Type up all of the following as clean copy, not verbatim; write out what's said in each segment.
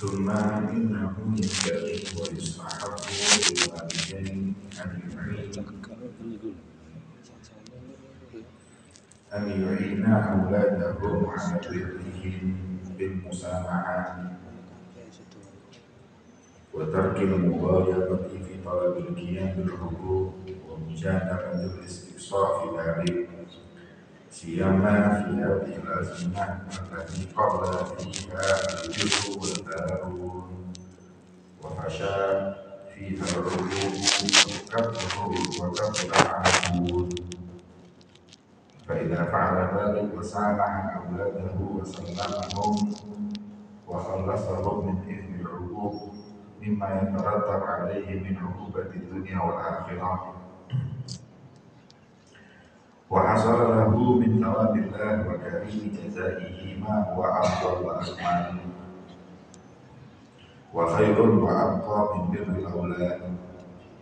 ثم إنه ينبغي ويستحب للوالدين أن يعين أولادهم على برهم بالمسامحة وترك المضايقة في طلب القيام بالحقوق ومجانبة الاستقصاء في ذلك، سيما في هذه الأزمنة التي قل فيها البر والتآلف وفشى فيها العقوق وكثر العقول. فإذا فعل ذلك وسامح أولاده وسلمهم وخلصهم من إثم العقوق مما يترتب عليه من عقوبة الدنيا والآخرة، وحصل له من ثواب الله وكريم جزائه ما هو أفضل وأكمل وخير وأبقى من بر الأولاد.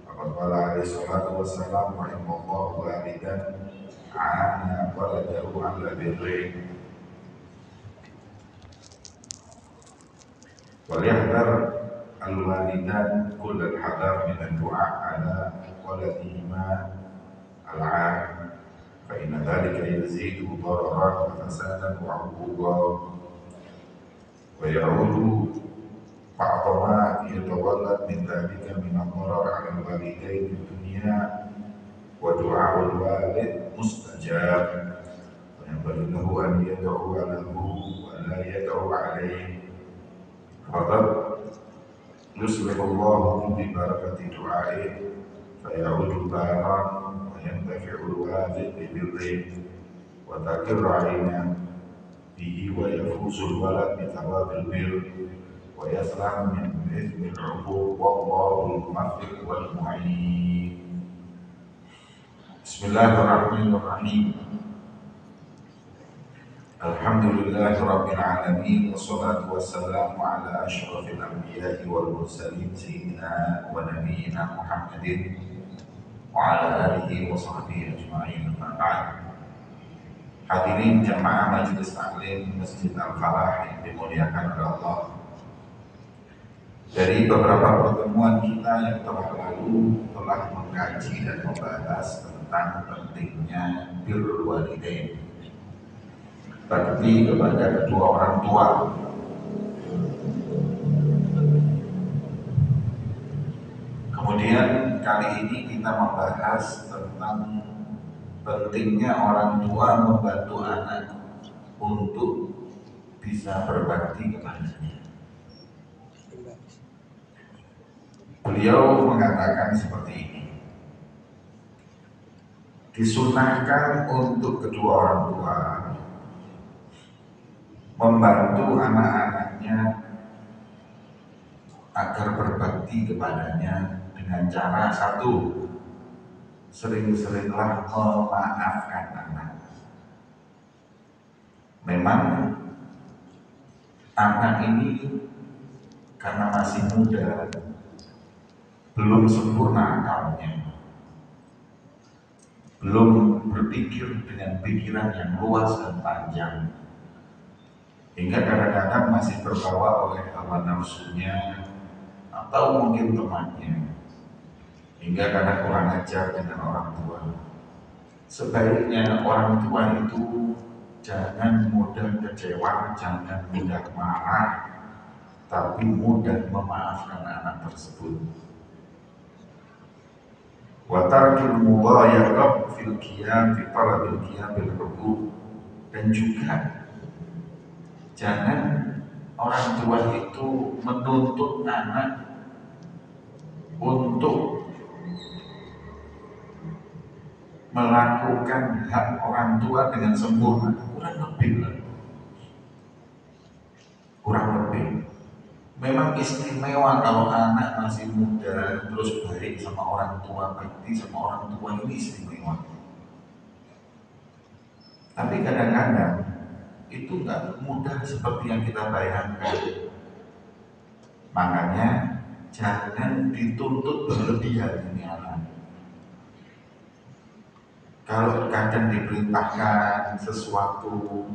وقد قال عليه الصلاة والسلام: رحم الله والدا عانى ولده على بره. وليحذر الوالدان كل الحذر من الدعاء على ولدهما العاق، فإن ذلك يزيد ضررا وفسادا وعقوقا، ويعود بعض ما يتولد من ذلك من الضرر على الوالدين في الدنيا، ودعاء الوالد مستجاب، وينبغي له أن يدعو له ولا يدعو عليه، فقد يصلح الله ببركة دعائه فيعود بارا وينتفع الوالد ببره وتقر عيناه به ويفوز الولد بثواب البر ويسلم من إثم العقوق، والله الموفق والمعين. بسم الله الرحمن الرحيم. الحمد لله رب العالمين، والصلاة والسلام على أشرف الأنبياء والمرسلين سيدنا ونبينا محمد وعلى آله وصحبه أجمعين. أما بعد. Hadirin jamaah Majelis Taklim Masjid Al-Falah yang dimuliakan oleh Allah. Dari beberapa pertemuan kita yang telah lalu telah mengkaji dan membahas tentang pentingnya birrul walidain, bakti kepada kedua orang tua. Kemudian kali ini kita membahas tentang pentingnya orang tua membantu anak untuk bisa berbakti kepadanya. Beliau mengatakan seperti ini: disunahkan untuk kedua orang tua membantu anak-anaknya agar berbakti kepadanya dengan cara satu, sering-seringlah memaafkan anak. Memang anak ini karena masih muda, belum sempurna akalnya, belum berpikir dengan pikiran yang luas dan panjang, hingga kadang-kadang masih terbawa oleh hawa nafsunya atau mungkin temannya, hingga kadang kurang ajar dengan orang tua. Sebaiknya orang tua itu jangan mudah kecewa, jangan mudah marah, tapi mudah memaafkan anak tersebut. Wa tarkil mudhayyaqah fil qiyam fi talabil qiyam bil huquq, dan juga jangan orang tua itu menuntut anak untuk melakukan hak orang tua dengan sempurna. Kurang lebih. Memang istimewa kalau anak masih muda terus baik sama orang tua, bakti sama orang tua, ini istimewa. Tapi kadang-kadang itu nggak mudah seperti yang kita bayangkan. Makanya jangan dituntut berlebihan ini anak. Kalau kadang diperintahkan sesuatu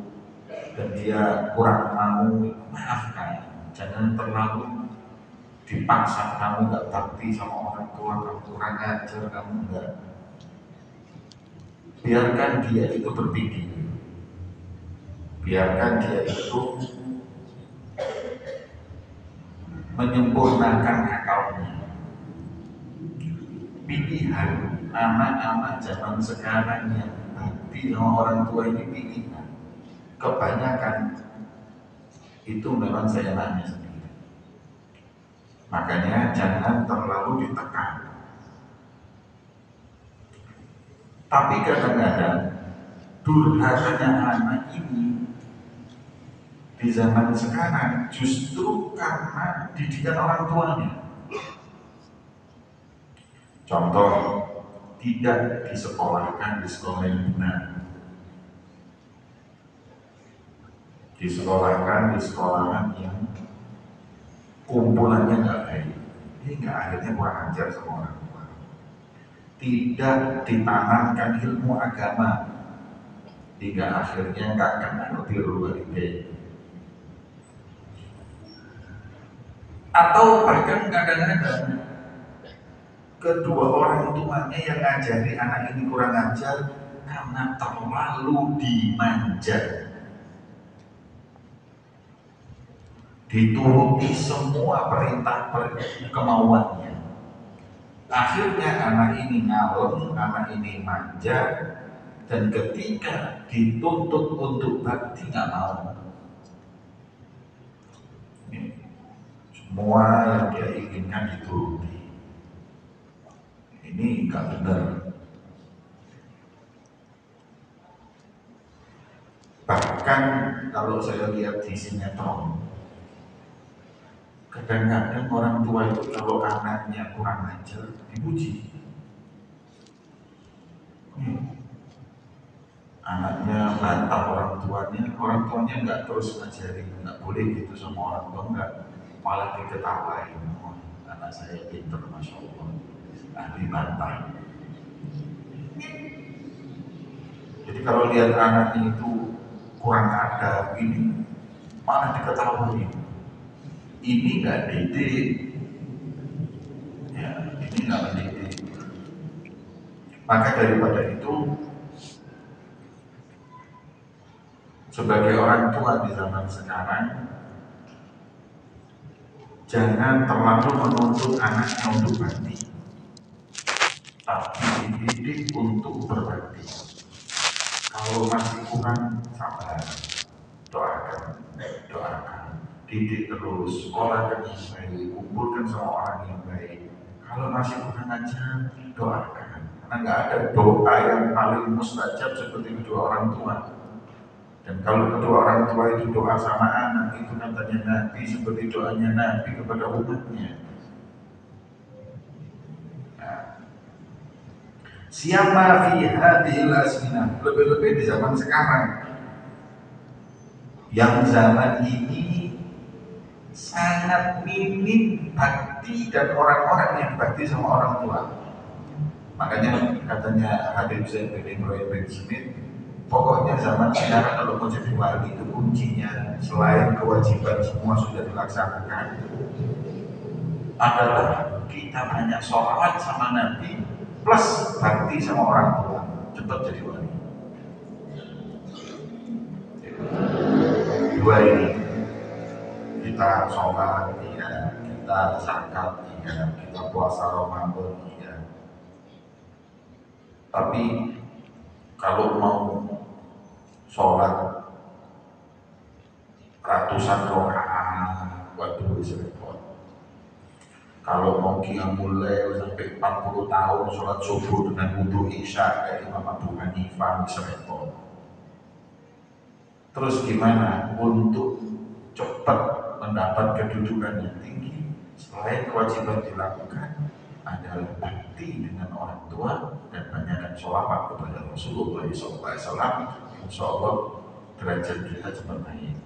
dan dia kurang mau, maafkan. Jangan terlalu dipaksa kamu nggak bakti sama orang tua, kamu kurang ajar, kamu enggak. Biarkan dia itu berpikir, biarkan dia itu menyempurnakan akalnya. Pilihan anak-anak zaman sekarang yang bakti sama orang tua ini pilihan. Kebanyakan itu memang seenaknya sendiri. Makanya jangan terlalu ditekan. Tapi kadang-kadang durhakanya anak ini di zaman sekarang justru karena didikan orang tuanya. Contoh, tidak disekolahkan di sekolah yang benar, disekolahkan di sekolahan yang kumpulannya nggak baik, hingga akhirnya kurang ajar sama orang tua. Tidak ditanamkan ilmu agama, hingga akhirnya nggak kenal birrul walidain. Atau bahkan kadang-kadang kedua orang tuanya yang ngajari anak ini kurang ajar karena terlalu dimanja, dituruti semua perintah kemauannya. Akhirnya anak ini ngalem, anak ini manja, dan ketika dituntut untuk bakti nggak mau. Semua yang dia inginkan dituruti. Ini nggak benar. Bahkan kalau saya lihat di sinetron, kadang-kadang orang tua itu kalau anaknya kurang ajar dipuji. Anaknya bantah orang tuanya nggak terus ngajarin, nggak boleh gitu sama orang tua, nggak, malah diketawain. Oh, anak saya pintar, masya Allah, ahli bantah. Jadi kalau lihat anaknya itu kurang adab ini, malah diketawain. Ini nggak didik, ya, ini nggak mendidik. Maka daripada itu, sebagai orang tua di zaman sekarang, jangan terlalu menuntut anaknya untuk bakti, tapi dididik untuk berbakti. Kalau masih kurang, sabar, doakan, didik terus, sekolah dengan baik, kumpulkan sama orang yang baik. Kalau masih kurang ajar, doakan. Karena nggak ada doa yang paling mustajab seperti kedua orang tua. Dan kalau kedua orang tua itu doa sama anak, itu katanya Nabi seperti doanya Nabi kepada umatnya. Siapa fi hadhil asminah, lebih-lebih di zaman sekarang, yang zaman ini sangat minim bakti dan orang-orang yang bakti sama orang tua. Makanya katanya Habib Zain bin Ibrahim bin Smith, pokoknya zaman sekarang kalau mau jadi wali itu kuncinya selain kewajiban semua sudah dilaksanakan adalah kita banyak sholawat sama Nabi plus bakti sama orang tua, cepat jadi wali. Dua ini, kita sholat, iya, kita zakat, iya, kita puasa Ramadan, iya. Tapi kalau mau sholat ratusan rakaat, waduh repot. Kalau mau qiyamul lail sampai 40 tahun sholat subuh dengan wudu isya kayak Imam Abu Hanifah, repot. Terus gimana untuk cepat mendapat kedudukan yang tinggi? Selain kewajiban dilakukan adalah bakti dengan orang tua dan banyakkan sholawat kepada Rasulullah SAW. Insya Allah derajat kita cepat naik.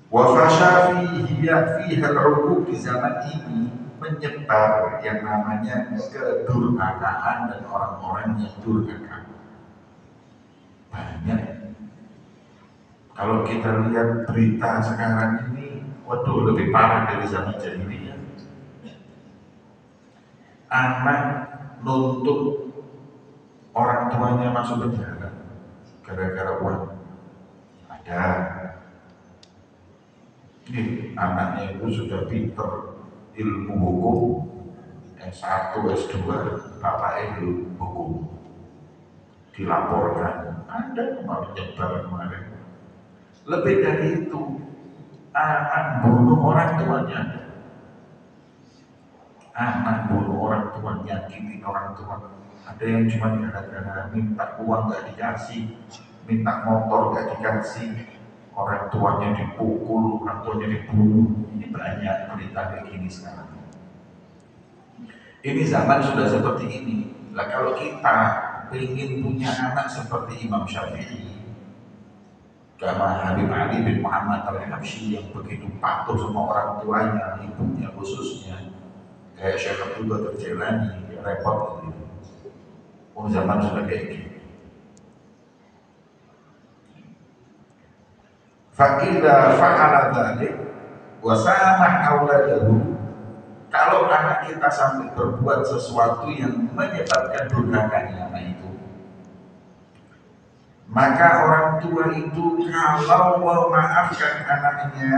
Wa fasha fiha al-'uquq, di zaman ini menyebar yang namanya kedurhakaan dan orang-orang yang durhaka. Banyak Kalau kita lihat berita sekarang ini, waduh lebih parah dari zaman jahiliyah. Anak nuntut orang tuanya masuk penjara gara-gara uang. Ada. Ini anaknya itu sudah pinter ilmu hukum, S1, S2, bapaknya ilmu hukum. Dilaporkan, ada kemarin nyebar kemarin. Lebih dari itu, anak bunuh orang tuanya. Anak bunuh orang tua, nyakitin orang tua. Ada yang cuma gara-gara minta uang gak dikasih, minta motor gak dikasih, orang tuanya dipukul, orang tuanya dibunuh. Ini banyak berita kayak gini sekarang. Ini zaman sudah seperti ini. Lah kalau kita ingin punya anak seperti Imam Syafi'i, karena Habib Ali bin Muhammad al-Habsyi yang begitu patuh sama orang tuanya, ibunya khususnya, kayak Syekh Abdul Qadir Jailani, ya repot gitu. Zaman sudah kayak gini. Fa'idha fa'ala dzalik wa samah auladahu, kalau anak kita sampai berbuat sesuatu yang menyebabkan durhakanya anak itu, maka orang tua itu kalau memaafkan anaknya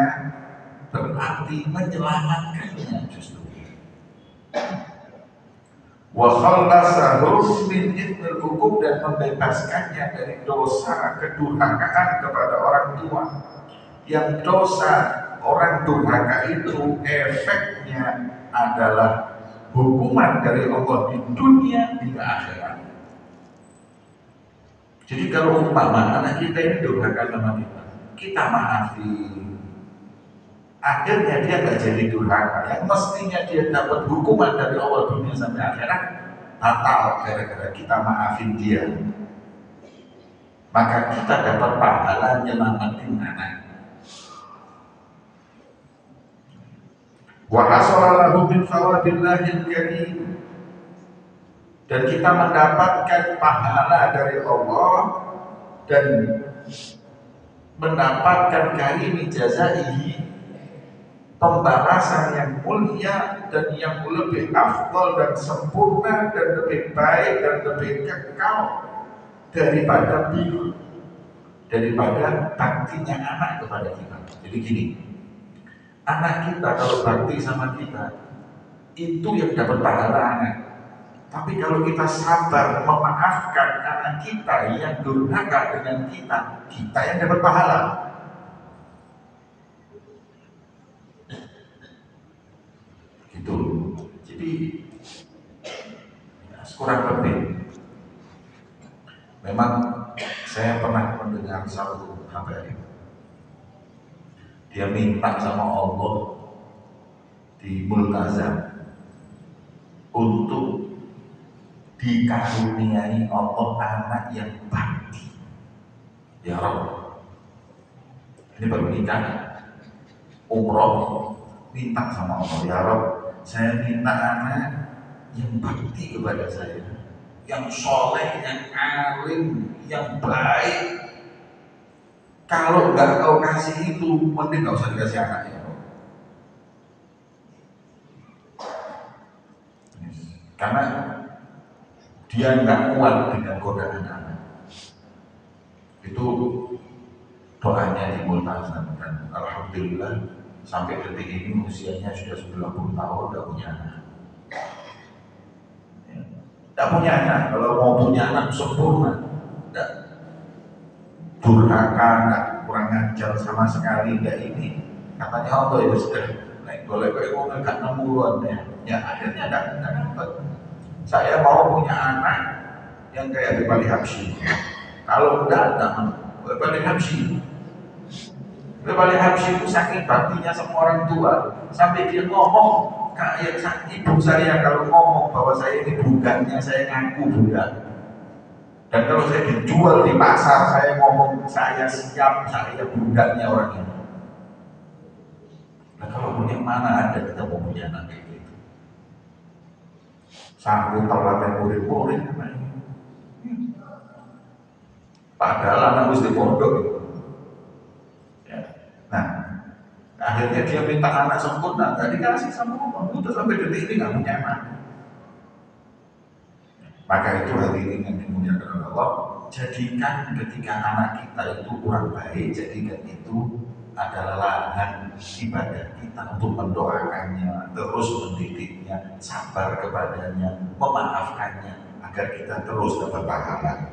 berarti menyelamatkannya justru. Wa khallasahu min ithmil hukum, dan membebaskannya dari dosa kedurhakaan kepada orang tua. Yang dosa orang durhaka itu efeknya adalah hukuman dari Allah di dunia hingga akhirat. Jadi kalau umpama anak kita ini durhaka sama kita maafin, akhirnya dia nggak jadi durhaka, yang mestinya dia dapat hukuman dari Allah dunia sampai akhirat batal gara-gara kita maafin dia. Maka kita dapat pahala nyelamatin anak. Wa hasala min thawabillahil karim, dan kita mendapatkan pahala dari Allah dan mendapatkan karim jazaihi, pembalasan yang mulia dan yang lebih afdal dan sempurna dan lebih baik dan lebih kekal daripada baktinya anak kepada kita. Jadi gini, anak kita kalau bakti sama kita itu yang dapat pahala anak. Tapi kalau kita sabar memaafkan anak kita yang durhaka dengan kita yang dapat pahala. Gitu. Jadi ya, kurang lebih. Memang saya pernah mendengar satu habaib. Dia minta sama Allah di Multazam untuk dikaruniai Allah anak yang bakti. Ya Rabb, ini baru nikah, umroh, minta sama Allah, ya Rabb, saya minta anak yang bakti kepada saya, yang soleh, yang alim, yang baik. Kalau nggak kau kasih itu, mending nggak usah dikasih anak ya. Karena dia nggak kuat dengan godaan anak. Itu doanya di Multazam, dan alhamdulillah sampai detik ini usianya sudah 90 tahun nggak punya anak. Nggak punya anak. Kalau mau punya anak sempurna, nggak durhaka, nggak kurang ajar sama sekali, nggak ini. Katanya Allah ya sudah, naik boleh kok nggak nemu ya akhirnya nggak dapat. Saya mau punya anak yang kayak Habib Ali Habsyi. Kalau enggak Habib Ali Habsyi. Habib Ali Habsyi itu saking baktinya sama orang tua, sampai dia ngomong, kayak ibu saya kalau ngomong bahwa saya ini bukannya, saya ngaku bukan. Dan kalau saya dijual di pasar, saya ngomong saya siap, saya bukannya orang ini. Nah kalau punya mana ada kita mau punya anak kayak gitu? Sanggup telaten murid-murid apa ini? Padahal anak wis di pondok. Akhirnya dia minta anak sempurna, gak dikasih sama Allah. Udah sampai detik ini gak punya anak. Maka itu hadirin yang dimuliakan oleh Allah, jadikan ketika anak kita itu kurang baik, jadikan itu adalah lahan ibadah kita untuk mendoakannya, terus mendidiknya, sabar kepadanya, memaafkannya, agar kita terus dapat pahala.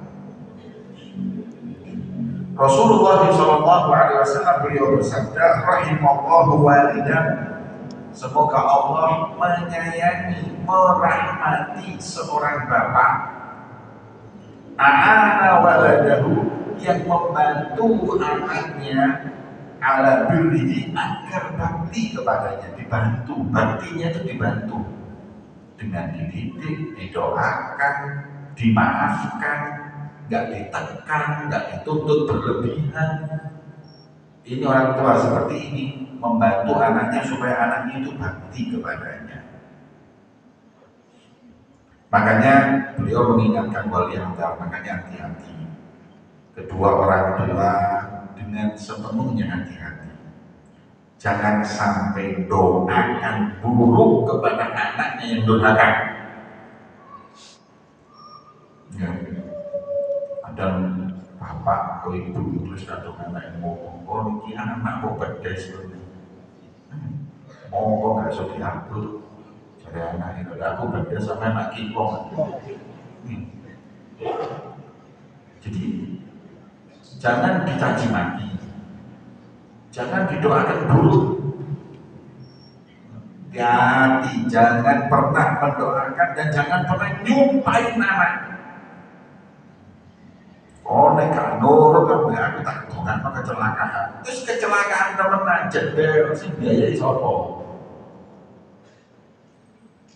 Rasulullah SAW beliau bersabda, rahimallahu walidan, semoga Allah menyayangi, merahmati seorang bapak, a'ana waladahu, yang membantu anaknya, ala birrihi, agar bakti kepadanya, dibantu, baktinya itu dibantu dengan dididik, didoakan, dimaafkan, gak ditekan, gak dituntut berlebihan. Ini orang tua seperti ini membantu anaknya supaya anaknya itu bakti kepadanya. Makanya beliau mengingatkan waliyahtar, makanya hati-hati. Kedua orang tua dengan sepenuhnya hati-hati. Jangan sampai doakan buruk kepada anaknya yang durhaka. Ya. Dan bapak atau ibu tulis kado anak yang ngomong, oh ini anak kok pedes ngomong gak bisa diatur. Jadi anak itu, aku pedes sama anak kipong. Jadi jangan dicaci maki, jangan didoakan buruk. Hati, jangan pernah mendoakan dan jangan pernah nyumpain anak. Oh, nek gak nurut aku tak dongan kecelakaan. Terus kecelakaan temenan jeder sing biayai sapa?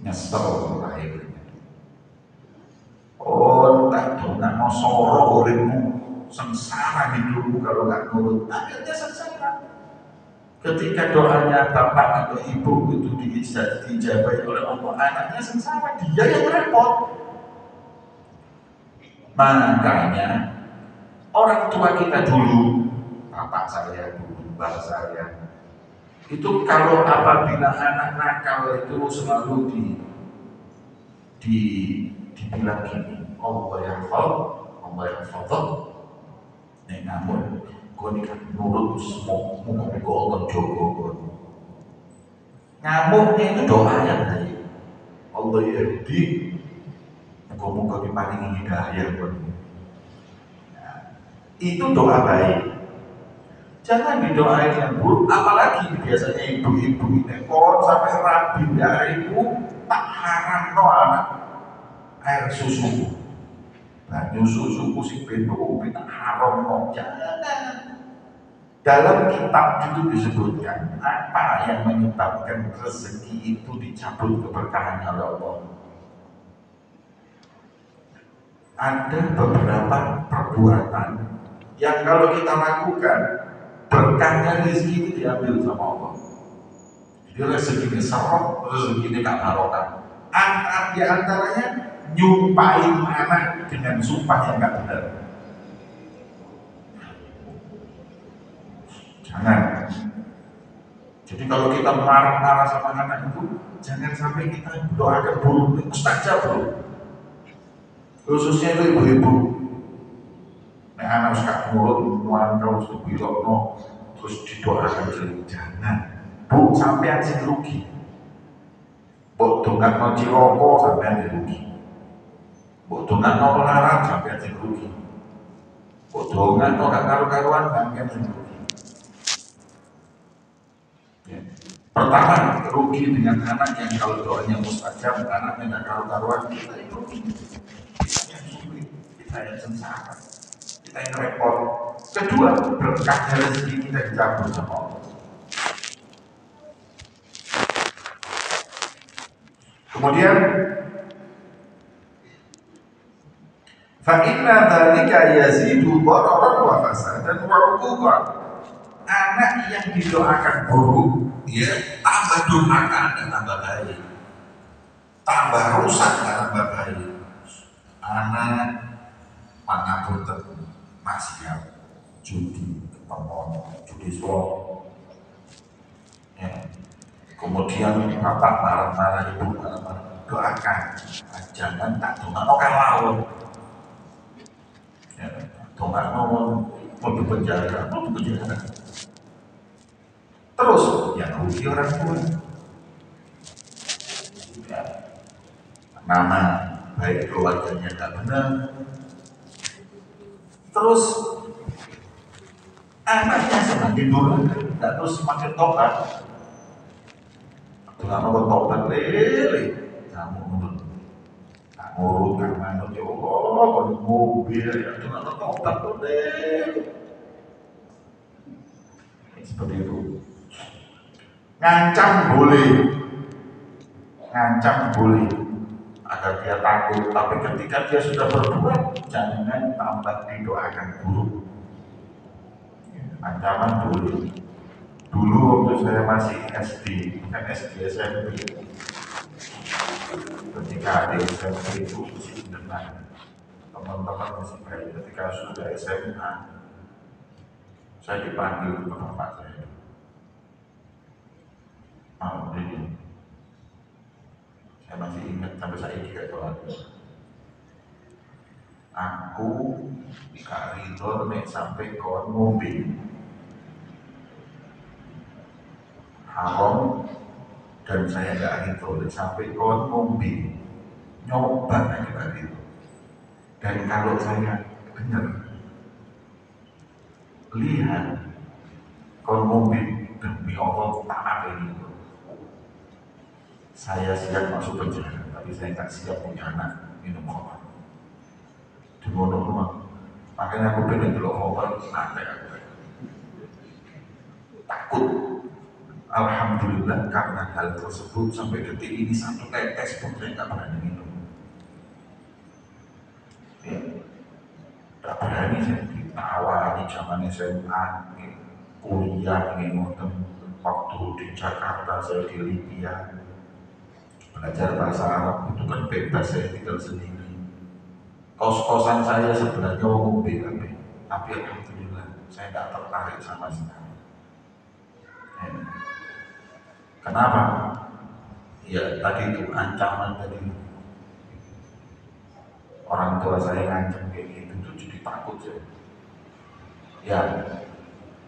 Nyesel akhirnya. Oh, tak dongan mau soro uripmu, sengsara hidupmu kalau gak nurut. Akhirnya sengsara. Ketika doanya bapak atau ibu itu dijabai oleh Allah, anaknya sengsara, dia yang repot. Makanya orang tua kita dulu, bapak saya dulu, mbak saya, itu kalau apabila anak nakal itu selalu dibilang gini, Allah yang nek namun gue ini kan nurut semua, muka-muka Allah jogo gue. Ngamuknya itu doa yang baik. Allah yahdi, muka-muka diparingi hidayah buat. Itu doa baik. Jangan didoain yang buruk, apalagi biasanya ibu-ibu ini kalau sampai rabi dariku tak haram no anak air susu, banyu susuku si bendo tak haram no. Jangan. Dalam kitab itu disebutkan apa yang menyebabkan rezeki itu dicabut keberkahannya oleh Allah. Ada beberapa perbuatan yang kalau kita lakukan berkahnya rezeki itu diambil sama Allah. Jadi rezeki ini serok, rezeki ini gak barokah. Di antaranya nyumpahin anak dengan sumpah yang gak benar. Jangan. Jadi kalau kita marah-marah sama anak itu, jangan sampai kita doakan buruk, mustajab bro. Khususnya itu ibu-ibu. Nek anak suka nurut, muan kau sudah bilang no, terus didoakan jadi jangan. Bu, sampean sing rugi. Bok dongan no ciloko sampean rugi. Bok dongan no pelarat sampean sing rugi. Bok dongan no gak karu-karuan sampean sing rugi. Ya. Pertama, rugi dengan anak yang kalau doanya mustajab, anaknya gak karu-karuan, kita yang rugi. Kita yang sulit, kita yang sengsara. Kita yang repot. Kedua, berkahnya rezeki kita dicabut sama Allah. Kemudian, fa inna dzalika yazidu dararan wa fasadan wa 'uquban. Anak yang didoakan buruk, ya tambah durhaka dan tambah baik, tambah rusak dan tambah baik. Anak pangapunten maksiat, judi, ketemu, judi slot, Kemudian bapak marah-marah, ibu marah-marah, doakan, jangan tak doa kalau ya, doa mau di penjara. Terus yang rugi orang tua, ya, nama baik keluarganya nggak benar, terus anaknya semakin dulu, nggak terus semakin tobat. Dengan Allah tobat lele, kamu mundur, tak ngurut kan manut ya Allah, kalau mobil ya dengan Allah tobat lele, seperti itu. Ngancam boleh, agar dia takut. Tapi ketika dia sudah berbuat, jangan tambah didoakan buruk. Ancaman boleh. Dulu waktu saya masih SD, bukan SD, SMP, ketika ada SMP itu masih benar, teman-teman masih baik. Ketika sudah SMA, saya dipanggil ke bapak saya. Jadi saya masih ingat sampai saya juga doang. Aku gak ridho nek sampai kawan ngombe haram, dan saya gak ridho nek sampai kawan ngombe nyoba aja gak ridho. Dan kalau saya dengar lihat kawan ngombe, demi Allah tak ada ini, saya siap masuk penjara, tapi saya tak siap punya anak minum obat. Di rumah, makanya aku pengen dulu obat santai aku. Takut. Alhamdulillah karena hal tersebut sampai detik ini satu tetes pun saya nggak berani minum. Ya, tak berani saya ditawari zaman SMA, kuliah waktu di Jakarta, saya di Libya belajar bahasa Arab, itu kan bebas, saya tinggal sendiri. Kos-kosan saya sebenarnya mau BKB, tapi alhamdulillah saya tidak tertarik sama sekali. Kenapa? Ya tadi itu ancaman tadi. Orang tua saya ngancam kayak gitu tuh jadi takut saya.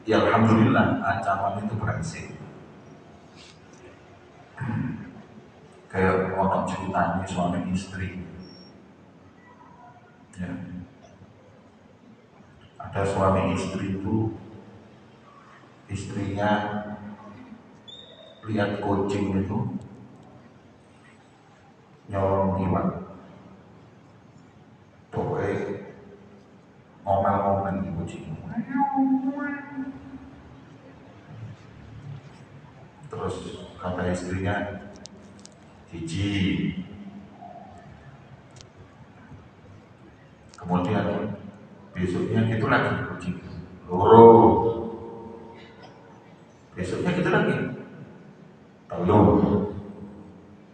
Ya alhamdulillah ancaman itu berhasil. Kayak orang ceritanya suami istri. Ya. Ada suami istri itu, istrinya lihat kucing itu nyolong iwan, pokoknya ngomel-ngomel di kucing. Terus kata istrinya, Cici. Kemudian besoknya gitu lagi kucing, loro. Besoknya gitu lagi, telur.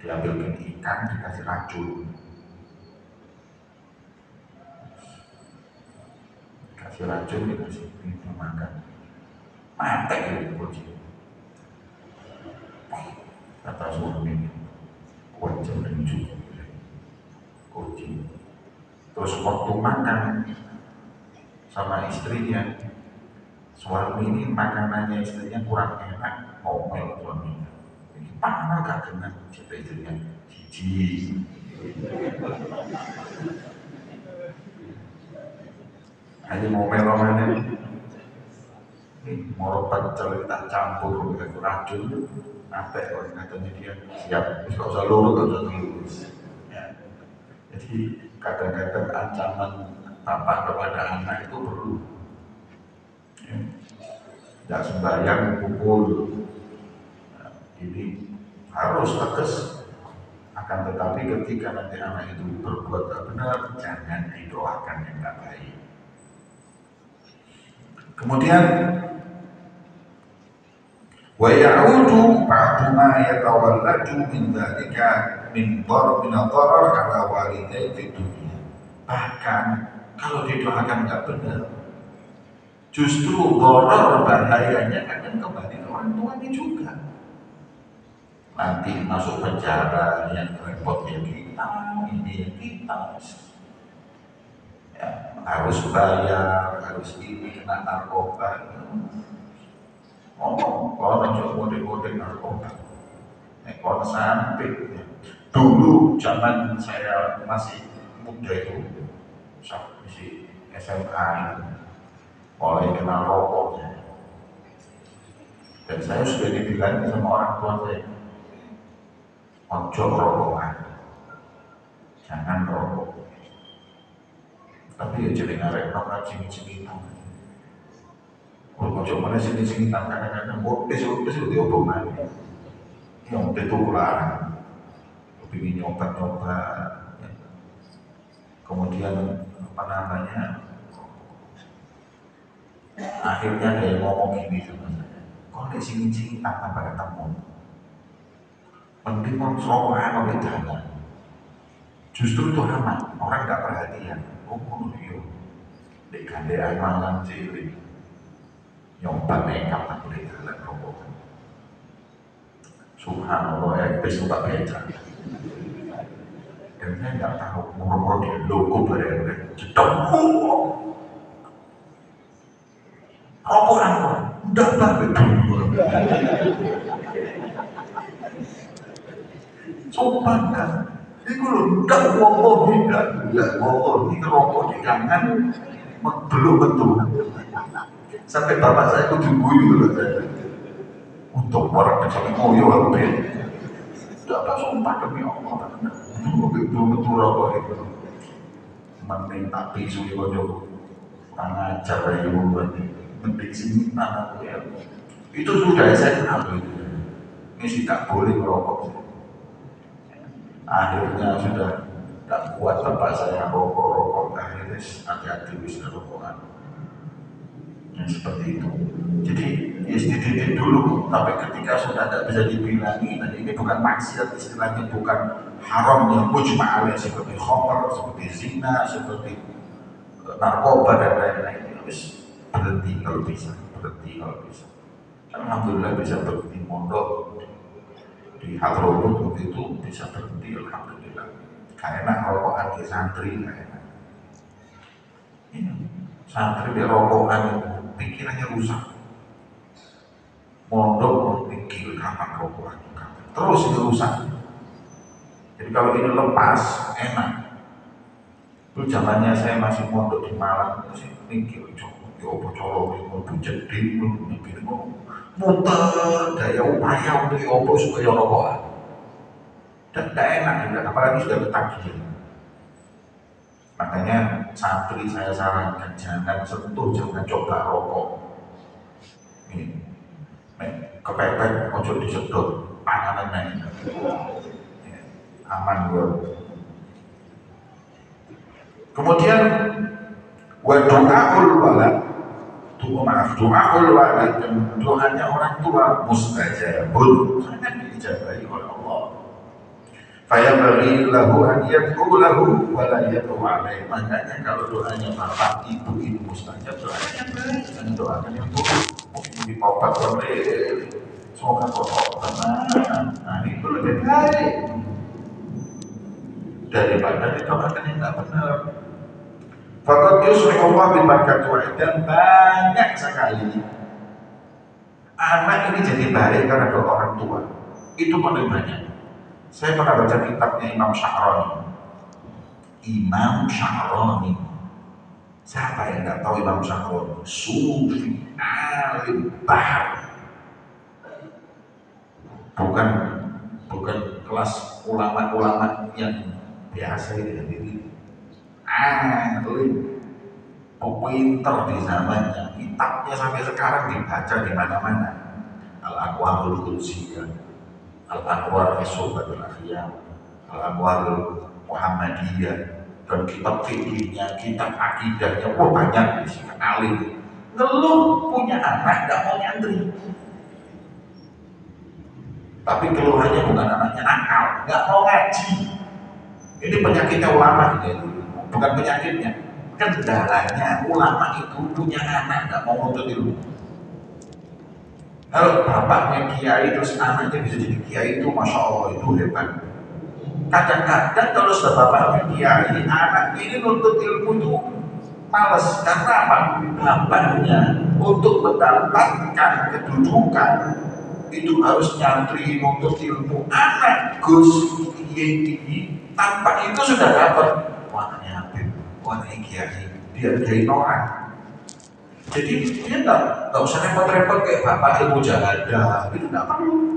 Diambilkan ikan, dikasih racun. Kasih racun, dikasih ini makan. Mati gitu kucing. Kata suami, wajar dan juga kucing. Terus waktu makan sama istrinya, suami ini makanannya istrinya kurang enak, ngomel suaminya. Ini mana gak kena, kata istrinya, Cici. Hanya ngomel-ngomelnya, ini morobat cerita campur dengan racun, apa orang katanya dia siap, gak usah lurus, gak usah lurus. Ya. Jadi kadang-kadang ancaman bapak kepada anak itu perlu. Ya. Tidak sembahyang pukul. Nah, ini harus tegas. Akan tetapi ketika nanti anak itu berbuat tak benar, jangan didoakan yang tak baik. Kemudian wa ya'udu ba'du ma yatawalladu min dzalika min dharar ala walidayhi fid dunya. Bahkan kalau didoakan enggak benar, justru dharar bahayanya akan kembali ke orang tuanya juga. nanti masuk penjara, yang repot ya kita, ini kita ya, harus bayar, harus ini, kena narkoba. Kalau coba kode-kode narkoba, kalau sampai dulu zaman saya masih muda itu, masih SMA itu, mulai kenal rokoknya, dan saya sudah dibilang sama orang tua saya, ojo rokokan, jangan rokok. Tapi ya jadi ngarep orang sini-sini tahu. Ojo mana sini-sini tahu kadang-kadang bodes itu hubungan. Yang itu larang. Lebih nyoba-nyoba. Kemudian apa namanya? Akhirnya ada yang ngomong gini sama saya. Kok di sini-sini tanpa ketemu? Mending mau rokokan apa jangan? Justru itu aman. Orang nggak perhatian. Iya, di gandean malam cilik, nyoba nekat tak boleh jalan rokok. Subhanallah, suka beca. Dan saya nggak tahu merokok di logo bareng jedok. Rokokan kok, udah banget. Coba kan. Itu loh, tidak ngomong ini rokok di jangan belum betul. Sampai bapak saya itu guyu loh saya. Untuk orang kecuali ngoyo aku bilang, tidak apa sumpah demi Allah, belum betul rokok itu. Meminta pisu di kocok, kurang ajar ya ibu berarti. Mending sini tanah ya. Itu sudah saya tahu itu. Ini tidak boleh merokok. Akhirnya sudah tak kuat tempat saya rokok, akhirnya hati-hati bisa rokokan. Seperti itu. Jadi dididik dulu, tapi ketika sudah tidak bisa dibilangi, dan ini bukan maksiat, istilahnya bukan haram yang mujma' alaih seperti khamr, seperti zina, seperti narkoba dan lain-lain. Harus berhenti kalau bisa, Alhamdulillah bisa berhenti mondok di Hadromut waktu itu bisa berhenti, alhamdulillah. Karena rokokan di santri, santri di rokokan pikirannya rusak. Mondok pikir kapan rokokan, terus itu rusak. Jadi kalau ini lepas enak. Itu zamannya saya masih mondok di Malang, masih pikir coba colok itu jadi muter daya upaya untuk opo supaya rokokan. Dan tidak enak juga, apalagi sudah ketagihan. Makanya santri saya sarankan jangan sentuh, jangan coba rokok. Ini kepepet, ojo disedot, panganan aman gue. Kemudian doaul walad, doaul walad, dan doanya orang tua mustajabun, sangat diijabahi oleh Allah. Fayabaghi lahu an yad'u lahu wa la yad'u alaihi. Makanya kalau doanya bapak ibu itu mustajab, doanya yang baik, jangan doakan yang buruk. Mungkin ditobat oleh semoga kotor. Nah itu lebih baik daripada didoakan yang tidak benar. Faqad yusri'u Allah bil barakati, dan banyak sekali anak ini jadi baik karena doa orang tua. Itu paling banyak. Saya pernah baca kitabnya Imam Sya'rani. Siapa yang nggak tahu Imam Sya'rani? Sufi, alim, bahar. Bukan kelas ulama-ulama yang biasa ini. Alim, pinter di zamannya. Kitabnya sampai sekarang dibaca di mana-mana. Al-Aqwamul Qudsiyah, Al-Anwar fi Suhbatul Akhyar, Al-Anwar Muhammadiyah, dan kitab fikihnya, kitab akidahnya, banyak di sini. Alim, ngeluh punya anak gak mau nyantri, tapi keluhannya bukan anaknya nakal, gak mau ngaji. Ini penyakitnya ulama, bukan penyakitnya, kendalanya ulama itu punya anak gak mau nuntut ilmu. Kalau bapaknya kiai terus anaknya bisa jadi kiai itu masya Allah itu hebat. Kadang-kadang kalau sudah bapaknya kiai, anaknya ini nuntut ilmu itu males karena apa? Bapaknya untuk mendapatkan kedudukan itu harus nyantri nuntut ilmu. Anak Gus Kiai tanpa itu sudah dapat warnanya Habib, warnanya Kiai, dihargai orang. Jadi dia nggak usah repot-repot kayak bapak ilmu jahadah, itu nggak perlu.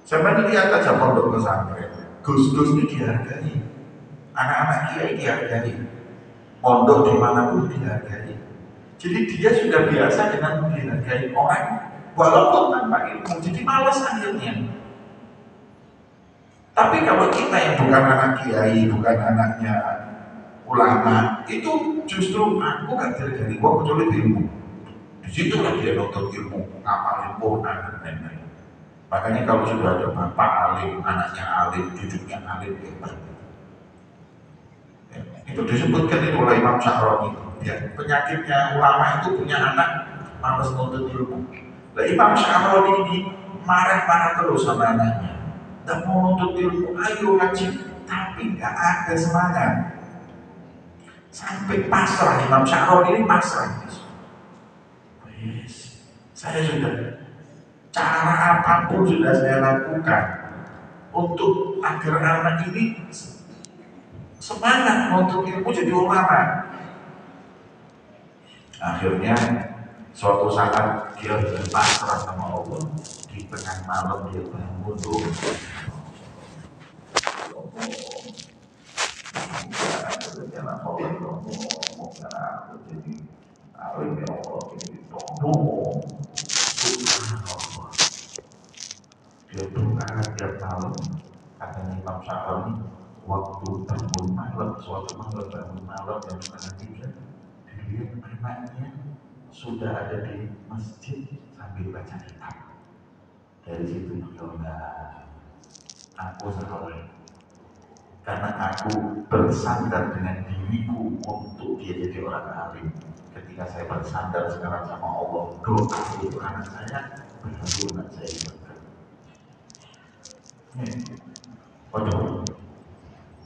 Sampai lihat aja pondok pesantren, Gus-gus ini dihargai, anak-anak Kiai dihargai, pondok dimanapun dihargai. Jadi dia sudah biasa dengan dihargai orang, walaupun tanpa ilmu, jadi malas akhirnya. Tapi kalau kita yang bukan anak kiai, bukan anaknya ulama, itu justru aku gak dihargai, gua kecuali ilmu. Di situ lah dia nuntut ilmu, ngapalin Quran dan lain-lain. Makanya kalau sudah ada bapak alim, anaknya alim, cucunya alim, hebat. Itu disebutkan itu oleh Imam Sya'roni. Ya, penyakitnya ulama itu punya anak malas nuntut ilmu. Nah, Imam Sya'roni ini marah-marah terus sama anaknya. Tidak mau nuntut ilmu, ayo ngaji, tapi nggak ada semangat. Sampai pasrah, Imam Sya'roni ini pasrah. Yes, saya sudah cara apapun sudah saya lakukan untuk agar anak ini semangat untuk ilmu jadi ulama. Akhirnya suatu saat dia berpasrah sama Allah, di tengah malam dia bangun tuh. Dia doa tiap malam, katanya Imam Sya'roni, waktu bangun malam, suatu malam bangun malam jam 2:30, dilihat anaknya sudah ada di masjid sambil baca kitab. Dari situ dia aku salah, karena aku bersandar dengan diriku untuk dia jadi orang alim. Ketika saya bersandar sekarang sama Allah, doa untuk anak saya berhasil anak saya ibadah. Waduh,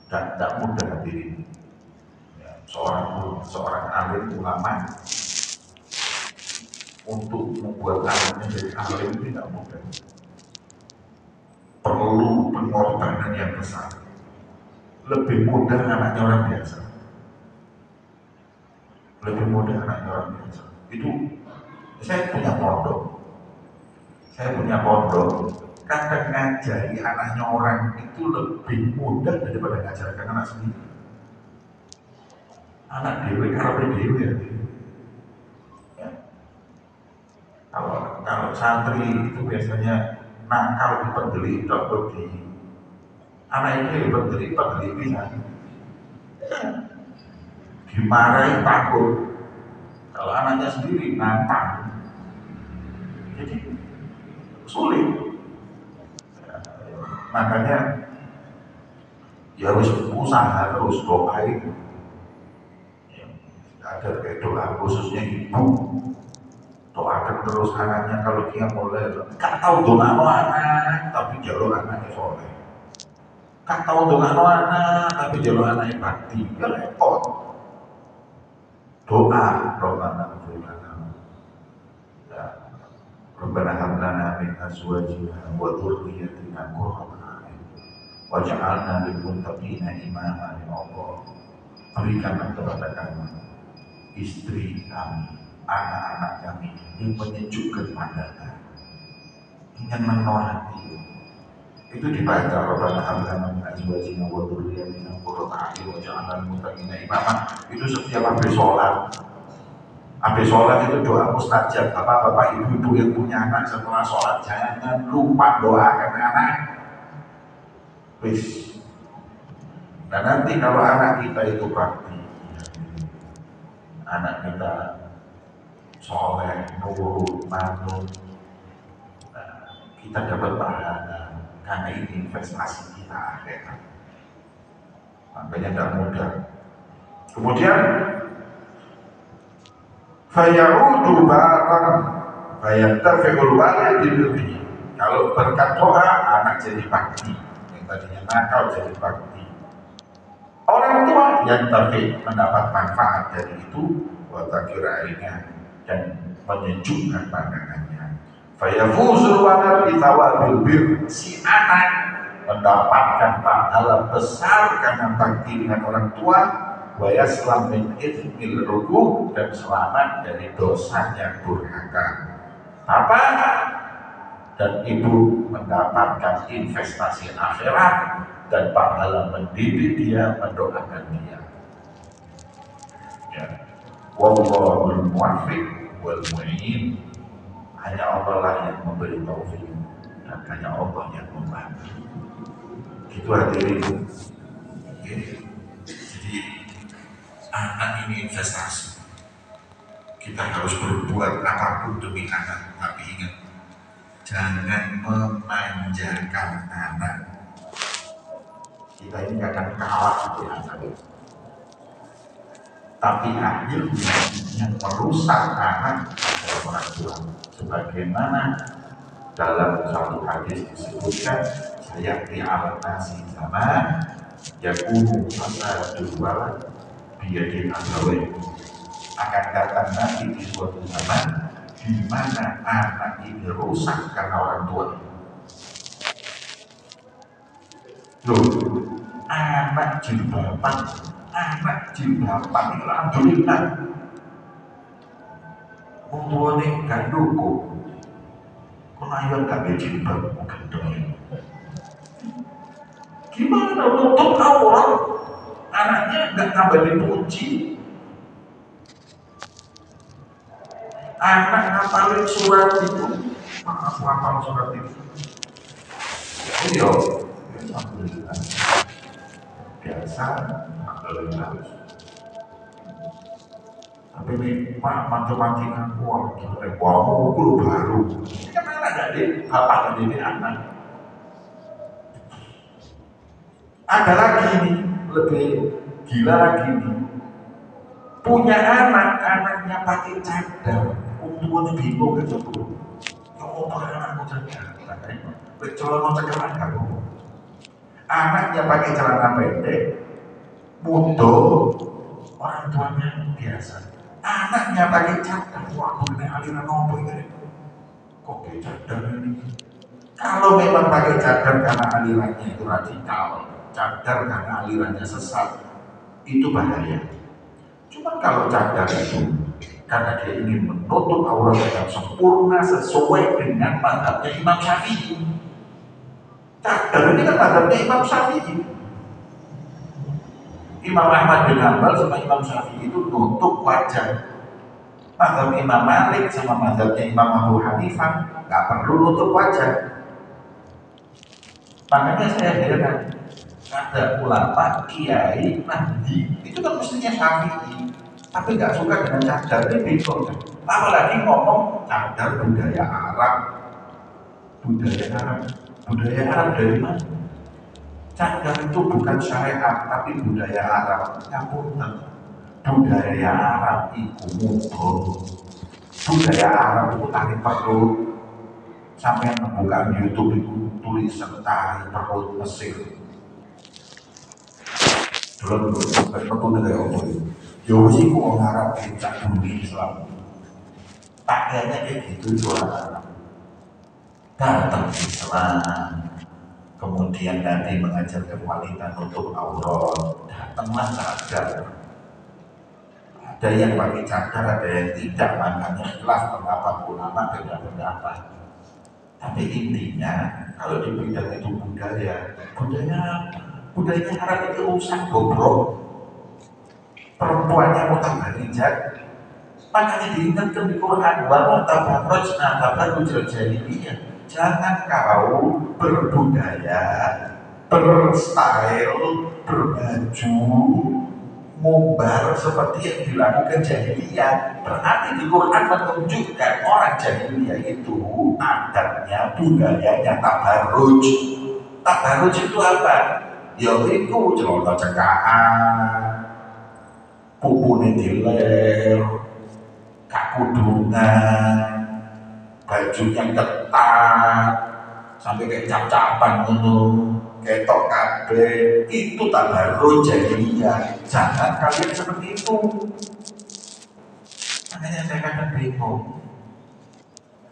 tidak mudah hadirin. Ya, seorang alim ulama untuk membuat anaknya jadi alim tidak mudah. Perlu pengorbanan yang besar. Lebih mudah anaknya orang biasa. Lebih mudah anaknya orang biasa. Itu saya punya pondok. Kadang ngajari anaknya orang itu lebih mudah daripada ngajarkan anak sendiri. Anak dewe karena dewe ya. Kalau santri itu biasanya nakal di pendeli, atau di anak itu diberi bisa dimarahi takut. Kalau anaknya sendiri nantang, jadi sulit. Makanya ya harus usaha terus doain. Ya, ada kayak doa khususnya ibu, doakan terus anaknya. Kalau dia mulai gak tahu doa anak, tapi jalur anaknya soleh. Gak tahu doa anak, tapi jalur anaknya bakti, ya repot. Doa, Rabbana ya, Rabbana hab lana min azwajina wa dhurriyyatina qurrata a'yun waj'alna lil muttaqina imama. Ya Allah, berikanlah kepada kami istri kami, anak-anak kami yang menyejukkan pandangan, yang menolak hati. Itu dibaca Rabbana hab lana min azwajina wa dhurriyyatina qurrata a'yun waj'alna lil muttaqina imama. Itu setiap habis sholat. Habis sholat itu doa mustajab. Bapak-bapak, ibu-ibu yang punya anak setelah sholat jangan lupa doakan anak. Wis. Dan nanti kalau anak kita itu bakti, anak kita soleh, nurut, manut, kita dapat pahala karena ini investasi kita akhirat. Makanya tidak mudah. Kemudian fayaudu barang Bayang terfekul walid diberi. Kalau berkat doa anak jadi bakti, yang tadinya nakal jadi bakti. Orang tua yang tapi mendapat manfaat dari itu, watakirainya dan menyejukkan pandangannya. Fayafuzul walad bithawabil bir, si anak mendapatkan pahala besar karena bakti dengan orang tua. Wayaslam min ithmil ruku, dan selamat dari dosanya durhaka. Apa? Dan ibu mendapatkan investasi akhirat dan pahala mendidik dia, mendoakan dia. Ya. Wallahul muwaffiq wal mu'in. Hanya Allah lah yang memberi taufik dan hanya Allah yang membantu. Gitu hadirin. Jadi anak ini investasi. Kita harus berbuat apapun demi anak, tapi ingat, jangan memanjakan anak. Kita ini kadang kalah dengan anak, tapi akhirnya yang merusak anak adalah orang tua. Sebagaimana dalam satu hadis disebutkan, saya alat nasi zaman yakunu fasadul walad biyadil abawain. Akan datang nanti di suatu zaman di mana anak ini rusak karena orang tua. Loh, anak jilbaban itu alhamdulillah. Wong tuane gak dukung. Kok ayo gak jilbab mungkin dong. Gimana nutup aurat? Anaknya gak tambah dipuji. Anak ngapalin surat itu, maaf ngapal surat itu. Iya, alhamdulillah. Biasa, alhamdulillah. Tapi ini matematika kuat, wah, guru baru. Ini kan anak jadi bapak dan ini anak. Ada lagi nih, lebih gila lagi nih. Punya anak, anaknya pakai cadar. Tuanya bingung gitu tuh. Ya apa anakmu cadar? Celana cekalan kamu. Anaknya pakai celana pendek, bodoh. Orang tuanya biasa. Anaknya pakai cadar. Wah, ini aliran nopo ini. Kok pakai cadar ini? Kalau memang pakai cadar karena alirannya itu radikal, cadar karena alirannya sesat, itu bahaya. Cuma kalau cadar itu karena dia ingin menutup aurat dengan sempurna sesuai dengan mazhabnya Imam Syafi'i. Cadar ini kan mazhabnya Imam Syafi'i. Imam Ahmad bin Hanbal sama Imam Syafi'i itu nutup wajah. Mazhab Imam Malik sama mazhabnya Imam Abu Hanifah nggak perlu nutup wajah. Makanya saya heran, ada ulama, kiai, nabi, itu kan mestinya Syafi'i, tapi nggak suka dengan cadar, ini bingung kan? Apalagi ngomong cadar budaya Arab. Budaya Arab dari mana? Cadar itu bukan syariat, tapi budaya Arab. Ngapunten, budaya Arab itu mudhun. Budaya Arab itu tarik perut. Sampai membuka YouTube itu tulisan tarik perut Mesir. Belum betul dari apa itu? Yosi ku orang Arab tidak bumi Islam. Pakaiannya kayak gitu itu orang Arab. Datang Islam, kemudian Nabi mengajarkan wanita nutup aurat. Datanglah cadar. Ada yang pakai cadar, ada yang tidak. Makanya khilaf pendapat ulama beda pendapat. Tapi intinya kalau di bidang itu budaya Arab itu rusak goblok. Perempuannya mutabarijat, makanya diingatkan di Quran bahwa tabarrujna tabarrujal jahiliyah. Jangan kau berbudaya, berstyle, berbaju, mumbar seperti yang dilakukan jahiliyah. Berarti di Quran menunjukkan orang jahiliyah itu adatnya, budayanya tabarruj. Tabarruj itu apa? Yaitu celana cekaan, pupune diler, kakudungan, bajunya ketat sampai kayak cap-capan ngono, ketok kabeh, itu tabarruj jahiliyah. Jangan kalian seperti itu. Makanya saya kadang bingung.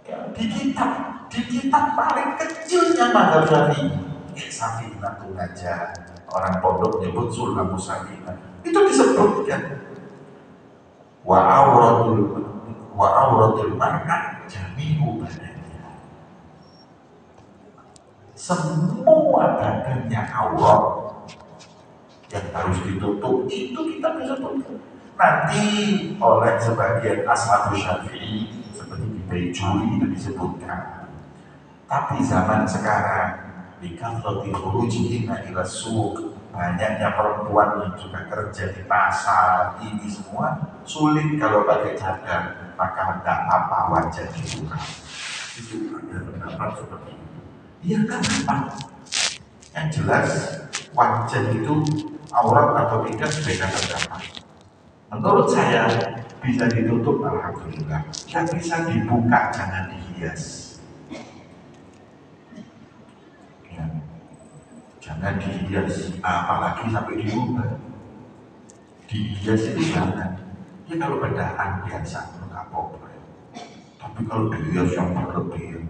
Ya, di kitab paling kecilnya mazhab Syafi'i, Safinatun Najah, orang pondok nyebut Sulamus Safinah, itu disebutkan wa auratul mar'ah jami'u badannya. Semua badannya aurat yang harus ditutup itu kita disebutkan. Nanti oleh sebagian ashabus Syafi'i seperti di Baijuri itu disebutkan. Tapi zaman sekarang di kathrati khurujihina ila suq, banyaknya perempuan yang juga kerja di pasar, ini semua sulit kalau pakai cadar, maka tidak apa wajah dibuka. Itu ada pendapat seperti itu. Iya kan apa? Yang jelas wajah itu aurat atau tidak beda pendapat. Menurut saya bisa ditutup, alhamdulillah. Yang bisa dibuka jangan dihias. Jangan dihias, apalagi sampai diubah. Dihias itu jangan. Ya kalau bedaan biasa nggak apa-apa. Tapi kalau dihias yang berlebihan,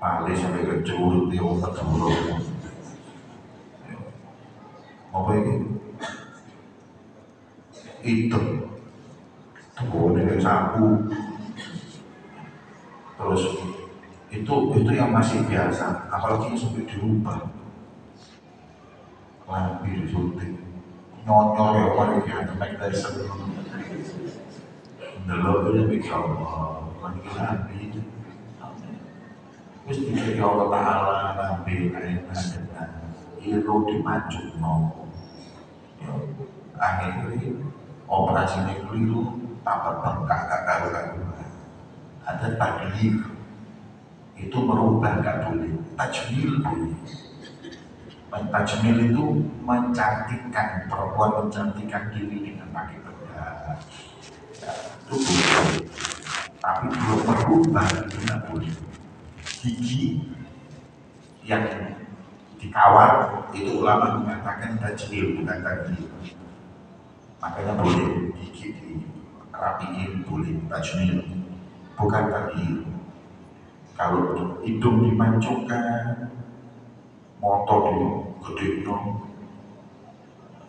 paling sampai ke curut di otak curut. Apa ini? Itu boleh sapu. Terus itu yang masih biasa, apalagi sampai dirubah lampi disuntik nyonyor ya paling ya Mike Tyson delok itu ya Allah lagi lampi terus dikira Allah Ta'ala lampi kayak dengan iru dimajuk akhirnya operasinya keliru tambah bengkak kakak ada takdir itu merubah nggak boleh, tajmil boleh. Tajmil itu mencantikkan, perempuan mencantikkan diri dengan pakai bedak, ya, itu boleh. Tapi belum merubah itu nggak boleh. Gigi yang dikawat itu ulama mengatakan tajmil bukan tajmil. Makanya boleh gigi dirapiin boleh tajmil, bukan tajmil. Kalau hidung dimancungkan, motor di gede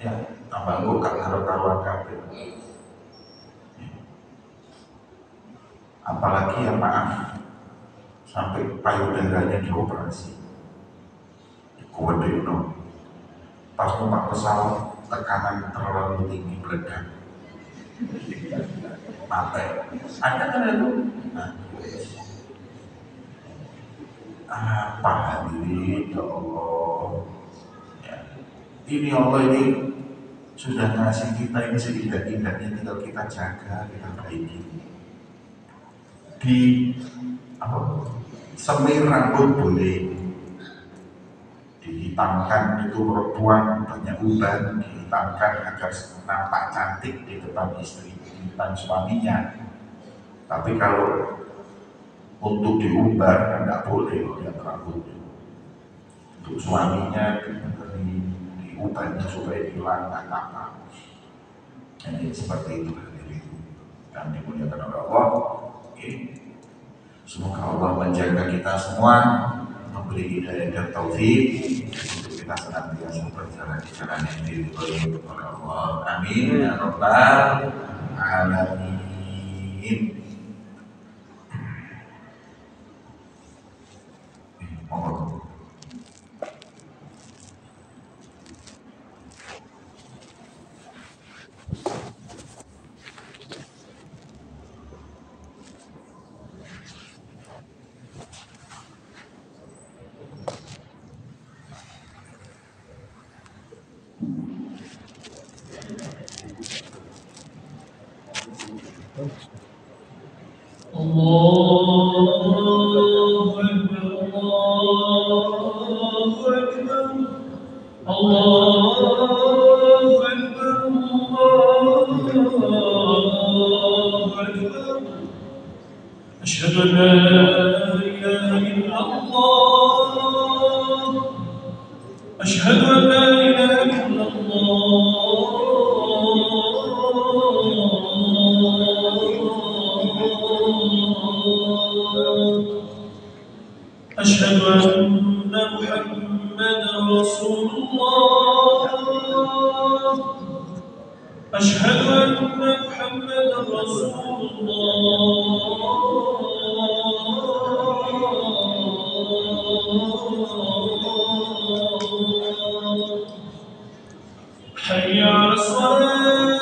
ya tambah gue gak karuan kabel. Apalagi ya maaf, sampai payudaranya dioperasi, gede pas numpak pesawat tekanan terlalu tinggi meledak, mati. Ada kan itu? Nah, apa hadirin ya Allah ya. Ini Allah ini sudah ngasih kita ini seindah-indahnya, tinggal kita jaga, kita baiki. Di semir rambut boleh, dihitamkan itu perempuan banyak uban, dihitamkan agar nampak cantik di depan istri, di depan suaminya. Tapi kalau untuk diumbar tidak boleh lihat rambutnya. Untuk suaminya diubahnya supaya hilang apa. Jadi seperti itu dan dimuliakan oleh Allah. Semoga Allah menjaga kita semua, memberi hidayah dan taufik untuk kita senantiasa berjalan di jalan yang diridhoi oleh Allah. Amin ya rabbal alamin. أشهد أن لا إله إلا الله أشهد أن لا إله إلا الله أشهد أن محمدا رسول الله أشهد أن محمدا رسول الله حي على الصلاة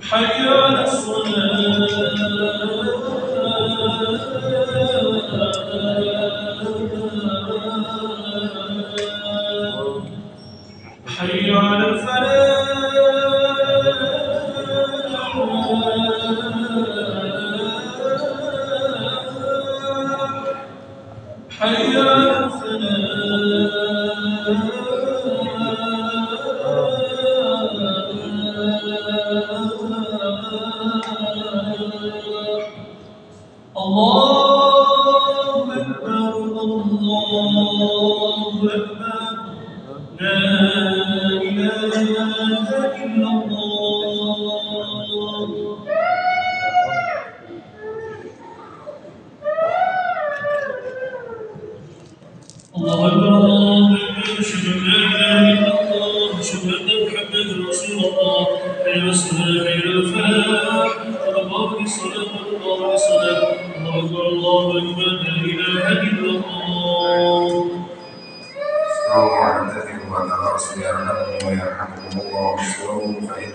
حي على الصلاة حي على الفلاح حي على الفلاح الله أكبر الله أكبر لا إله إلا الله الله أكبر الله أكبر أشهد أن لا إله إلا الله أشهد أن محمدا رسول الله حي على الصلاة حي على الفلاح قد قامت الصلاة قد قامت الصلاة الله أكبر الله أكبر لا إله إلا الله استووا واعتدلوا وتراصوا يرحمكم ويرحمكم الله، استووا فإن